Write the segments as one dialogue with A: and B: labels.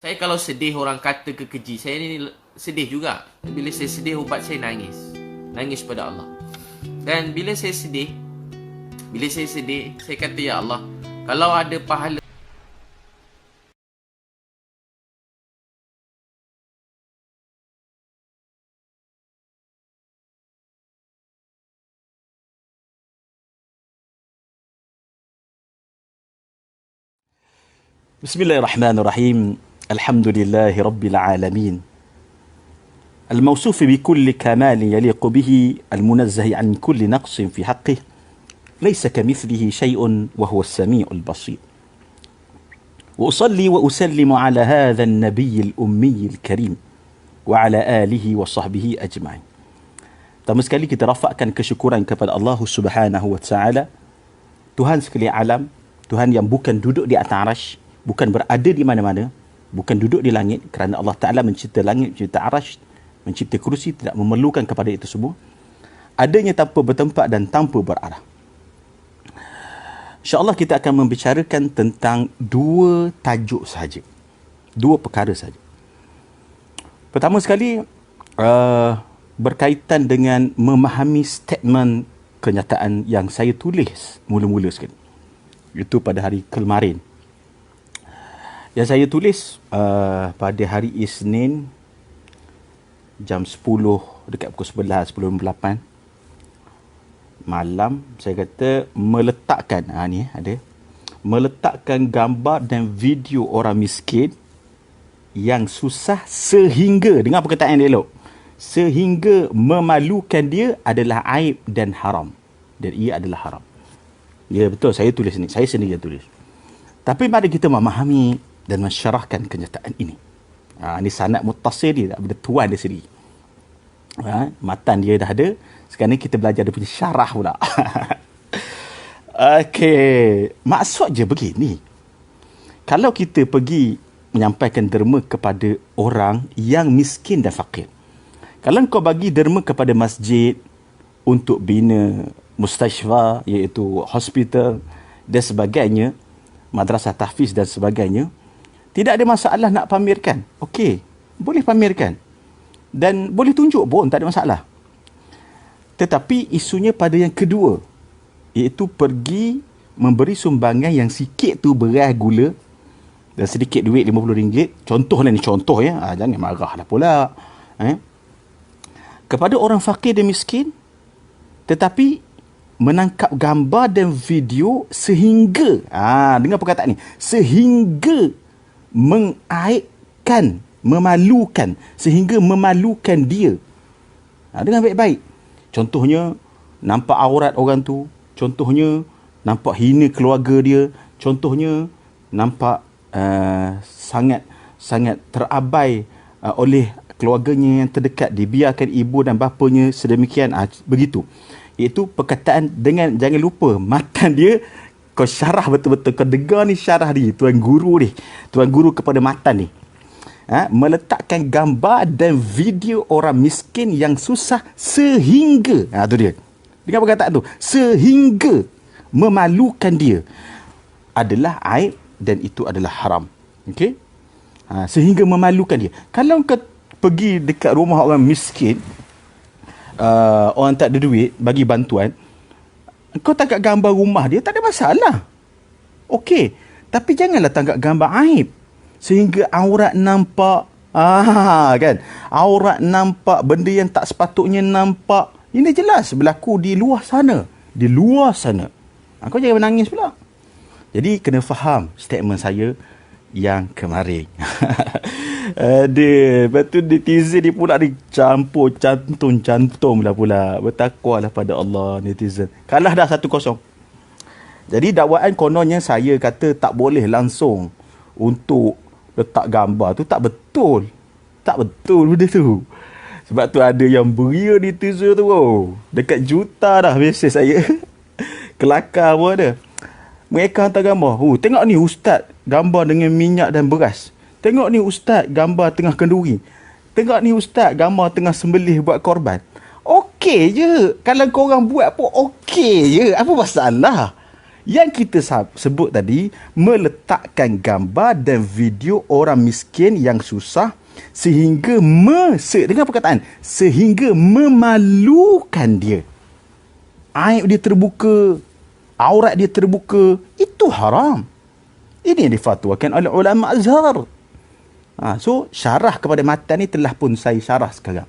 A: Saya kalau sedih orang kata kekeji, saya ni sedih juga. Bila saya sedih, ubat saya nangis. Nangis pada Allah. Dan bila saya sedih, saya kata, Ya Allah, kalau ada pahala
B: بسم الله الرحمن الرحيم الحمد لله رب العالمين الموصوف بكل كمال يليق به المنزه عن كل نقص في حقه ليس كمثله شيء وهو السميع البصير وأصلي وأسلم على هذا النبي الأمي الكريم وعلى آله وصحبه أجمعين. Pertama sekali kita rafakkan kesyukuran kepada Allah Subhanahu wa taala, Tuhan sekalian alam, Tuhan yang bukan duduk di atas arasy, bukan berada di mana-mana, bukan duduk di langit, kerana Allah Ta'ala mencipta langit, mencipta arasy, mencipta kerusi, tidak memerlukan kepada itu semua. Adanya tanpa bertempat dan tanpa berarah. InsyaAllah kita akan membicarakan tentang dua tajuk sahaja. Dua perkara sahaja. Pertama sekali, berkaitan dengan memahami statement kenyataan yang saya tulis mula-mula sekali. Itu pada hari kemarin. Yang saya tulis pada hari Isnin jam 10 dekat pukul 11, 10.08 malam, saya kata meletakkan meletakkan gambar dan video orang miskin yang susah sehingga, dengar perkataan yang elok, sehingga memalukan dia adalah aib dan haram, dan ia adalah haram. Ya betul, saya tulis ni, saya sendiri yang tulis. Tapi mari kita memahami dan mensyarahkan kenyataan ini. Ini sanad muttasil dia, ada tuan dia sendiri. Matan dia dah ada, sekarang ni kita belajar dia punya syarah pula. Okey, maksud je begini. Kalau kita pergi menyampaikan derma kepada orang yang miskin dan fakir, kalau kau bagi derma kepada masjid untuk bina mustashfa, iaitu hospital dan sebagainya, madrasah tahfiz dan sebagainya, tidak ada masalah nak pamerkan. Okey, boleh pamerkan. Dan boleh tunjuk pun, tak ada masalah. Tetapi isunya pada yang kedua, iaitu pergi memberi sumbangan yang sikit tu beras, gula dan sedikit duit RM50. Contohlah ni, contoh ya. Jangan marahlah pula. Kepada orang fakir dan miskin, tetapi menangkap gambar dan video sehingga, dengar perkataan ni, sehingga mengaibkan, memalukan, sehingga memalukan dia. Dengar baik-baik. Contohnya, nampak aurat orang tu. Contohnya, nampak hina keluarga dia. Contohnya, nampak sangat terabai oleh keluarganya yang terdekat. Dibiarkan ibu dan bapanya sedemikian. Begitu. Iaitu perkataan dengan, jangan lupa, matan dia kau syarah betul-betul. Kau dengar ni syarah dia, Tuan Guru ni. Tuan Guru kepada matan ni. Meletakkan gambar dan video orang miskin yang susah sehingga, tu dia. Dengar perkataan tu. Sehingga memalukan dia adalah aib dan itu adalah haram. Okey? Sehingga memalukan dia. Kalau kau pergi dekat rumah orang miskin, orang tak ada duit, bagi bantuan, kau tangkap gambar rumah dia, tak ada masalah. Okey. Tapi janganlah tangkap gambar aib. Sehingga aurat nampak. Kan? Aurat nampak, benda yang tak sepatutnya nampak. Ini jelas berlaku di luar sana. Di luar sana. Kau jangan menangis pula. Jadi kena faham statement saya yang kemarin. Lepas tu netizen ni pula dicampur cantum lah pula. Bertakwalah pada Allah netizen. Kalah dah 1-0. Jadi dakwaan kononnya saya kata tak boleh langsung untuk letak gambar tu. Tak betul. Tak betul benda tu. Sebab tu ada yang beria netizen tu. Dekat juta dah mesej saya. Kelakar pun ada. Mereka hantar gambar. Tengok ni ustaz, gambar dengan minyak dan beras. Tengok ni ustaz, gambar tengah kenduri. Tengok ni ustaz, gambar tengah sembelih buat korban. Okey je. Kalau korang buat pun okey je. Apa masalah? Yang kita sebut tadi, meletakkan gambar dan video orang miskin yang susah sehingga dengan perkataan, sehingga memalukan dia. Aib dia terbuka, aurat dia terbuka, itu haram. Ini yang difatwakan oleh ulama Azhar. So, syarah kepada matan ni telah pun saya syarah sekarang.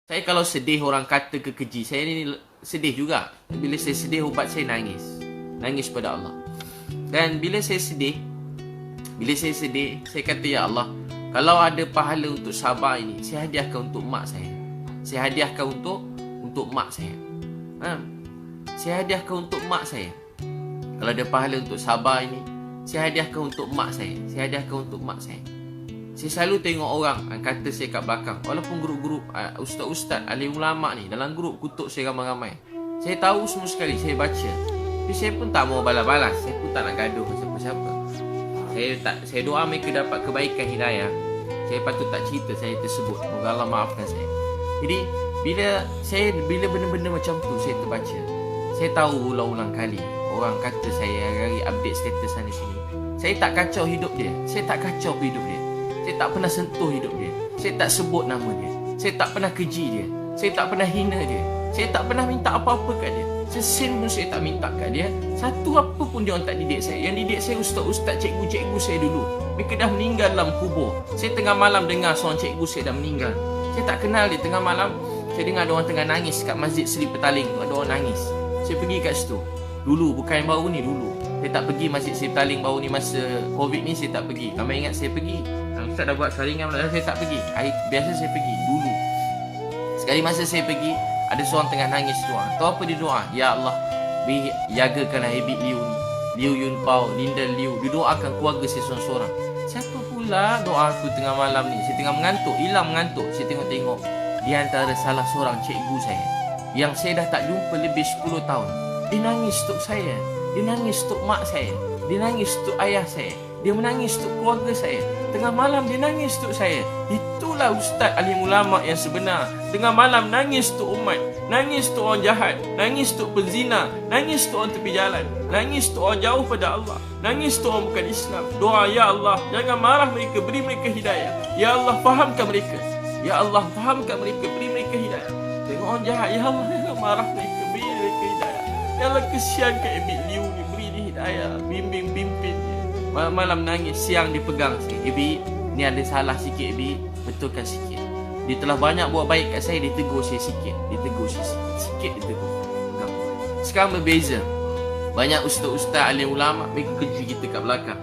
A: Saya kalau sedih orang kata kekeji, saya ni sedih juga. Bila saya sedih, ubat saya nangis. Nangis pada Allah. Dan bila saya sedih, saya kata, ya Allah, kalau ada pahala untuk sabar ini, saya hadiahkan untuk mak saya. Saya hadiahkan untuk mak saya. Saya hadiahkan untuk mak saya. Kalau ada pahala untuk sabar ini, saya hadiahkan untuk mak saya. Saya hadiahkan untuk mak saya. Saya selalu tengok orang kata saya kat belakang, walaupun grup-grup ustaz-ustaz, alim ulama ni, dalam grup kutuk saya ramai-ramai. Saya tahu semua sekali, saya baca. Tapi saya pun tak mau balas-balas. Saya pun tak nak gaduh dengan siapa-siapa. Saya doa mereka dapat kebaikan hidayah. Saya patut tak cerita saya tersebut. Moga Allah maafkan saya. Jadi bila benda-benda macam tu saya terbaca, saya tahu ulang-ulang kali orang kata saya hari update status sana sini. Saya tak kacau hidup dia. Saya tak kacau hidup dia. Saya tak pernah sentuh hidup dia. Saya tak sebut nama dia. Saya tak pernah keji dia. Saya tak pernah hina dia. Saya tak pernah minta apa-apa kat dia. Sesin pun saya tak minta kat dia. Satu apa pun dia orang tak didik saya. Yang didik saya ustaz-ustaz, cikgu-cikgu saya dulu. Mereka dah meninggal dalam kubur. Saya tengah malam dengar seorang cikgu saya dah meninggal. Saya tak kenal dia. Tengah malam saya dengar ada orang tengah nangis kat Masjid Seri Petaling tu. Ada orang nangis. Saya pergi kat situ. Dulu, bukan yang baru ni, dulu. Saya tak pergi Masjid Seri Petaling baru ni masa Covid ni, saya tak pergi. Ramai ingat saya pergi. Ustaz dah buat saringan, saya tak pergi. Biasa saya pergi dulu. Sekali masa saya pergi, ada seorang tengah nangis doa. Tahu apa dia doa? Ya Allah, jagakanlah Ebit Liu ni, Liu Yun Pao, Linda Liu. Dia doakan keluarga saya seorang-seorang. Siapa pula doa aku tengah malam ni? Saya tengah mengantuk, hilang mengantuk. Saya tengok-tengok, di antara salah seorang cikgu saya yang saya dah tak jumpa lebih 10 tahun. Dia nangis untuk saya. Dia nangis untuk mak saya. Dia nangis untuk ayah saya. Dia menangis untuk keluarga saya. Tengah malam dia nangis untuk saya. Itulah ustaz alim ulama yang sebenar. Tengah malam nangis untuk umat. Nangis untuk orang jahat. Nangis untuk penzina. Nangis untuk orang tepi jalan. Nangis untuk orang jauh pada Allah. Nangis untuk orang bukan Islam. Doa, ya Allah, jangan marah mereka, beri mereka hidayah. Ya Allah, fahamkan mereka. Ya Allah, fahamkan mereka, beri mereka hidayah. Tengok orang jahat, ya Allah, jangan marah mereka, beri mereka hidayah. Ya Allah, kesiankan Ebit Liu ni, beri dia hidayah, bimbing-bimbing dia. Malam-malam nangis, siang dipegang saya. Ebit, ni ada salah sikit Ebit, betulkan sikit. Dia telah banyak buat baik kat saya, dia tegur saya sikit. Dia tegur saya sikit dia tegur. Sekarang berbeza. Banyak ustaz-ustaz, alim ulama, mereka keji kita kat belakang.